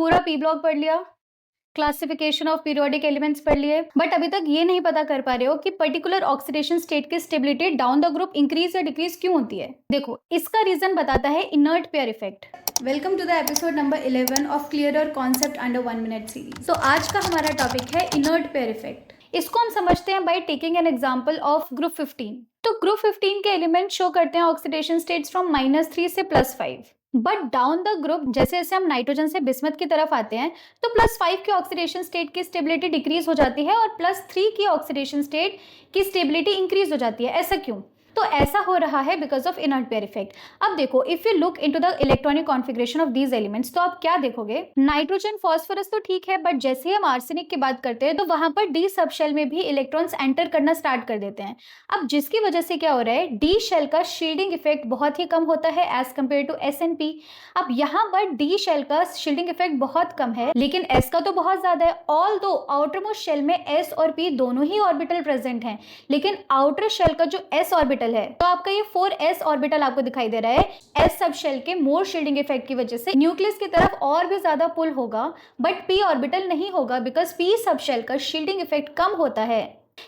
पूरा P block पढ़ लिया, क्लासिफिकेशन ऑफ पीरियोडिक एलिमेंट्स पढ़ लिए, बट अभी तक ये नहीं पता कर पा रहे हो कि पर्टिकुलर ऑक्सीडेशन स्टेट की stability down the group increase या डिक्रीज क्यों होती है। देखो, इसका रीजन बताता है inert pair effect. Welcome to the episode number 11 of clearer concept under 1 minute series. तो आज का हमारा टॉपिक है इनर्ट पेयर इफेक्ट। इसको हम समझते हैं by taking an example of group 15। तो ग्रुप 15 के एलिमेंट शो करते हैं ऑक्सीडेशन स्टेट्स फ्रॉम -3 से +5, बट डाउन द ग्रुप जैसे जैसे हम नाइट्रोजन से बिस्मथ की तरफ आते हैं तो +5 के ऑक्सीडेशन स्टेट की स्टेबिलिटी डिक्रीज हो जाती है और +3 की ऑक्सीडेशन स्टेट की स्टेबिलिटी इंक्रीज हो जाती है। ऐसा क्यों? तो ऐसा हो रहा है because of inert pair effect. अब देखो, if you look into the electronic configuration of these elements, तो आप क्या देखोगे, नाइट्रोजन फॉस्फोरस तो ठीक है, बट जैसे ही हम आर्सेनिक की बात करते हैं तो वहां पर डी सब शेल में भी इलेक्ट्रॉन्स एंटर करना स्टार्ट कर देते हैं। अब जिसकी वजह से क्या हो रहा है, डी शेल का शील्डिंग इफेक्ट बहुत ही कम होता है as compare to s and p. अब यहाँ पर डी शेल का शील्डिंग इफेक्ट बहुत कम है, लेकिन एस का तो बहुत ज्यादा है। ऑल दो आउटर मोस्ट शेल में एस और पी दोनों ही ऑर्बिटल प्रेजेंट हैं, लेकिन आउटर शेल का जो एस ऑर्बिटल है, तो आपका ये 4s ऑर्बिटल आपको दिखाई दे रहा है, एस सब शेल के मोर शील्डिंग इफेक्ट की वजह से न्यूक्लियस की तरफ और भी ज्यादा पुल होगा, बट पी ऑर्बिटल नहीं होगा बिकॉज पी सब शेल का शील्डिंग इफेक्ट कम होता है,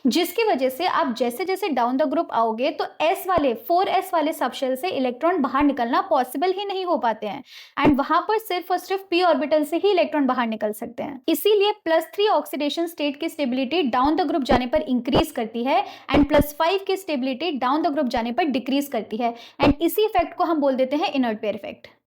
जिसकी वजह से आप जैसे जैसे डाउन द ग्रुप आओगे तो एस वाले 4s वाले सबशेल से इलेक्ट्रॉन बाहर निकलना पॉसिबल ही नहीं हो पाते हैं, एंड वहां पर सिर्फ और सिर्फ पी ऑर्बिटल से ही इलेक्ट्रॉन बाहर निकल सकते हैं। इसीलिए +3 ऑक्सीडेशन स्टेट की स्टेबिलिटी डाउन द ग्रुप जाने पर इंक्रीज करती है एंड +5 की स्टेबिलिटी डाउन द ग्रुप जाने पर डिक्रीज करती है, एंड इसी इफेक्ट को हम बोल देते हैं इनर्ट पेयर इफेक्ट।